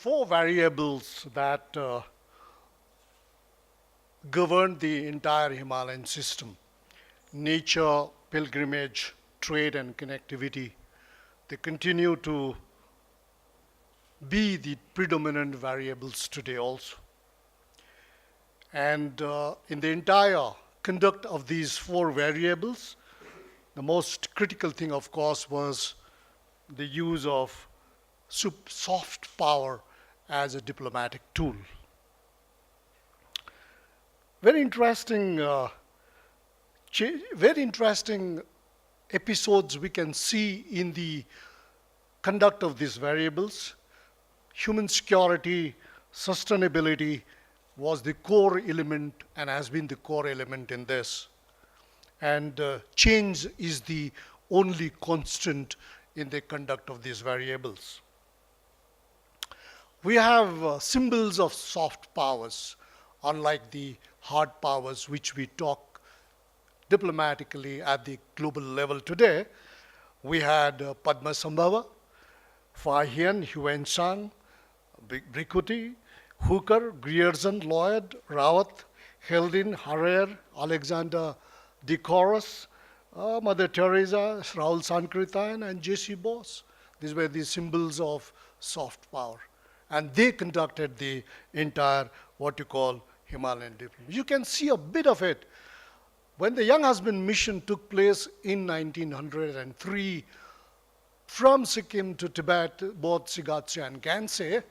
four variables that govern the entire Himalayan system: nature, pilgrimage, trade, and connectivity. They continue to be the predominant variables today also. And in the entire conduct of these four variables, the most critical thing, of course, was the use of soft power as a diplomatic tool. Very interesting, very interesting episodes we can see in the conduct of these variables. Human security, sustainability was the core element and has been the core element in this. And change is the only constant in the conduct of these variables. We have symbols of soft powers, unlike the hard powers which we talk diplomatically at the global level today. We had Padma Sambhava, Fa Hien, Huan Sang, Brikuti, Hooker, Grierson, Lloyd, Rawat, Heldin, Harrer, Alexander Decorus, Mother Teresa, Raul Sankritan, and J.C. Bose. These were the symbols of soft power. And they conducted the entire, what you call, Himalayan diplomacy. You can see a bit of it. When the Young Husband mission took place in 1903, from Sikkim to Tibet, both Sigatse and Ganse,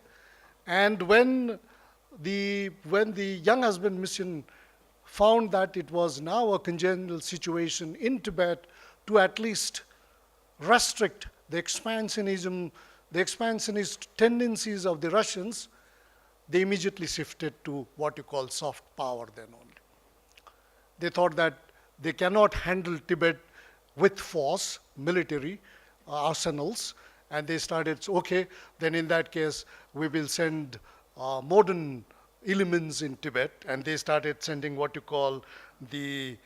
and when the Young Husband mission found that it was now a congenial situation in Tibet to at least restrict the expansionist tendencies of the Russians, they immediately shifted to what you call soft power then only. They thought that they cannot handle Tibet with force, military arsenals, and they started, okay, then in that case, we will send modern elements in Tibet, and they started sending what you call the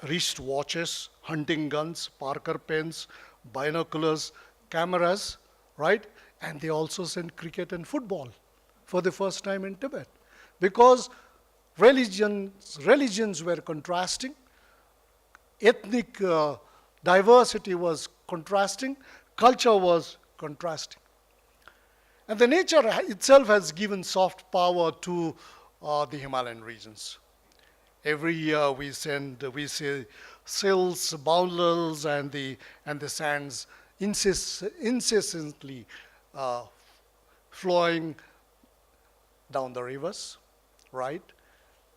wrist watches, hunting guns, Parker pens, binoculars, cameras, right? And they also sent cricket and football for the first time in Tibet, because religions were contrasting, ethnic diversity was contrasting, culture was contrasting. And the nature itself has given soft power to the Himalayan regions. Every year we see sills, boundless, and the sands incessantly flowing down the rivers, right?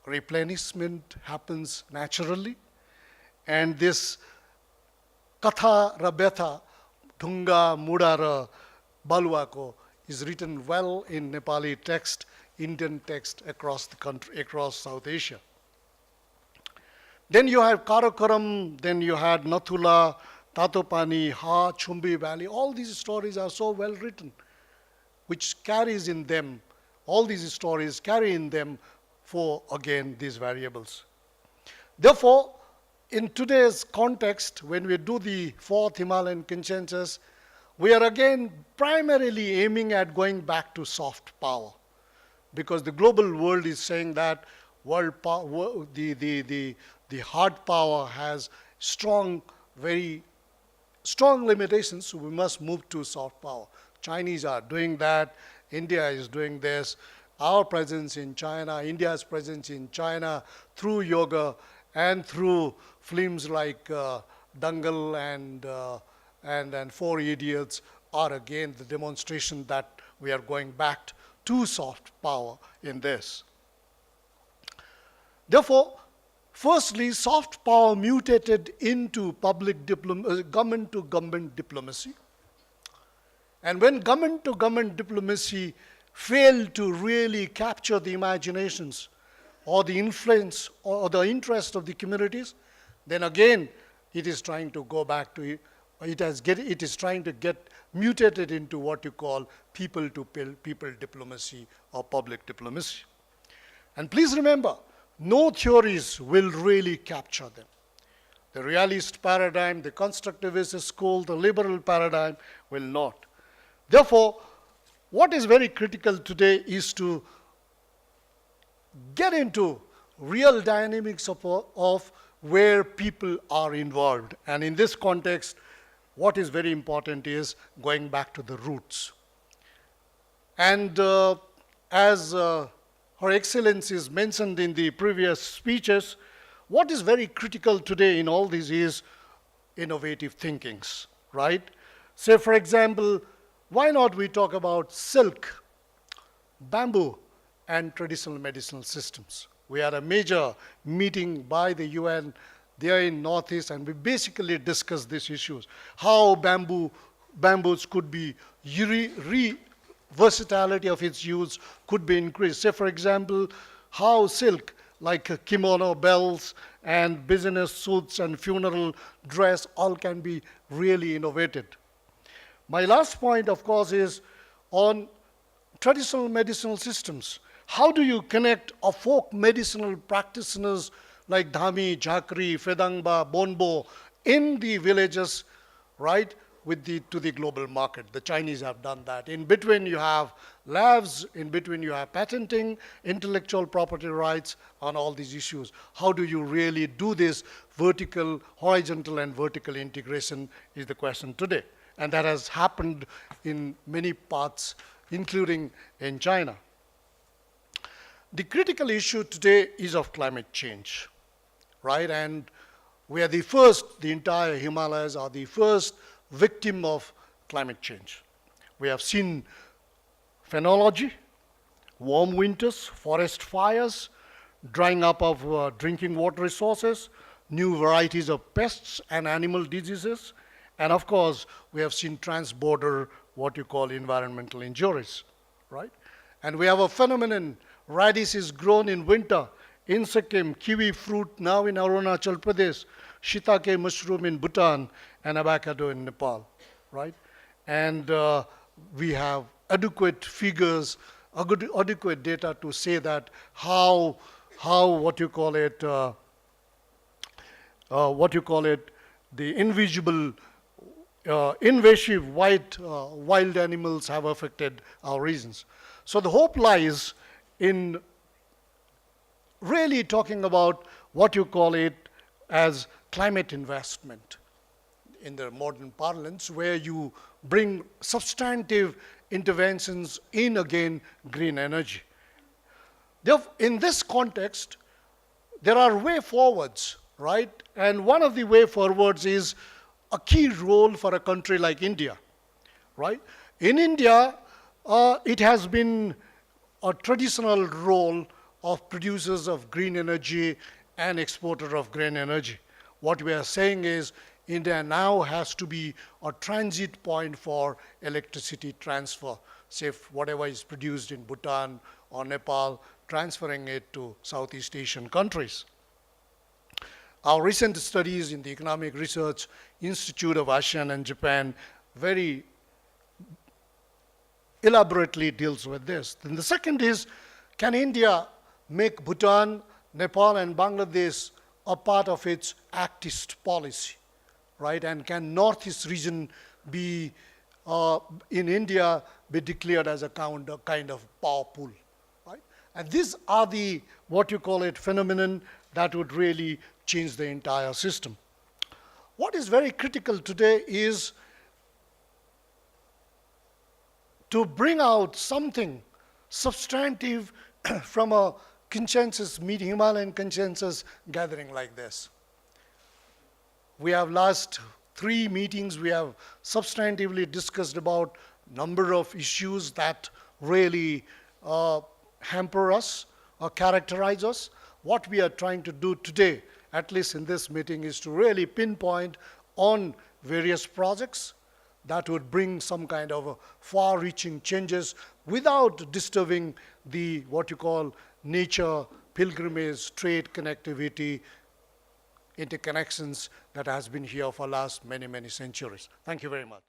Replenishment happens naturally, and this Katha Rabetha Dhunga Mudara Balwako is written well in Nepali text, Indian text across the country, across South Asia. Then you have Karakoram, then you had Nathula, Tatopani, Ha, Chumbi Valley. All these stories are so well written, which carries in them, all these stories carry in them for, again, these variables. Therefore, in today's context, when we do the fourth Himalayan consensus, we are again primarily aiming at going back to soft power, because the global world is saying that the hard power has very strong limitations, so we must move to soft power. Chinese are doing that, India is doing this, our presence in China, India's presence in China through yoga and through films like Dangal and Four Idiots are again the demonstration that we are going back to soft power in this. Therefore, firstly, soft power mutated into government-to-government diplomacy. And when government-to-government diplomacy failed to really capture the imaginations or the influence or the interest of the communities, then again it is trying to go back to it is trying to get mutated into what you call people-to-people diplomacy or public diplomacy. And please remember, no theories will really capture them. The realist paradigm, the constructivist school, the liberal paradigm will not. Therefore, What is very critical today is to get into real dynamics of where people are involved. And in this context, what is very important is going back to the roots. And as Her Excellency is mentioned in the previous speeches, what is very critical today in all this is innovative thinkings, right? Say, for example, why not we talk about silk, bamboo, and traditional medicinal systems? We had a major meeting by the UN there in Northeast, and we basically discussed these issues. How bamboos could be versatility of its use could be increased. Say, for example, how silk, like kimono, bells, and business suits and funeral dress, all can be really innovated. My last point, of course, is on traditional medicinal systems. How do you connect a folk medicinal practitioners like Dhami, Jhakri, Fedangba, Bonbo in the villages, right, to the global market? The Chinese have done that. In between you have labs, in between you have patenting, intellectual property rights on all these issues. How do you really do this vertical, horizontal and vertical integration is the question today. And that has happened in many parts, including in China. The critical issue today is of climate change, right? And we are the first, the entire Himalayas are the first victim of climate change. We have seen phenology, warm winters, forest fires, drying up of drinking water resources, new varieties of pests and animal diseases, and of course, we have seen trans-border, what you call environmental injuries, right? And we have a phenomenon, radish is grown in winter in Sikkim, kiwi fruit now in Arunachal Pradesh, shiitake mushroom in Bhutan, and avocado in Nepal, right? And we have adequate figures, adequate data to say that how what you call it, the invisible, invasive wild animals have affected our regions. So the hope lies in really talking about what you call it as climate investment in the modern parlance, where you bring substantive interventions in, again, green energy. Therefore, in this context, there are way forwards, right? And one of the way forwards is a key role for a country like India, right? In India, it has been a traditional role of producers of green energy and exporter of green energy. What we are saying is India now has to be a transit point for electricity transfer. Say whatever is produced in Bhutan or Nepal, transferring it to Southeast Asian countries. Our recent studies in the Economic Research Institute of ASEAN and Japan very elaborately deals with this. Then the second is, can India make Bhutan, Nepal, and Bangladesh a part of its Act-East policy, right? And can Northeast region be, in India, be declared as a kind of power pool, right? And these are the, what you call it, phenomenon that would really change the entire system. What is very critical today is to bring out something substantive from a consensus meeting, Himalayan consensus gathering like this. We have last 3 meetings, we have substantively discussed about number of issues that really hamper us or characterize us. What we are trying to do today, at least in this meeting, is to really pinpoint on various projects that would bring some kind of far-reaching changes without disturbing the, what you call, nature, pilgrimage, trade, connectivity, interconnections that has been here for last many, many centuries. Thank you very much.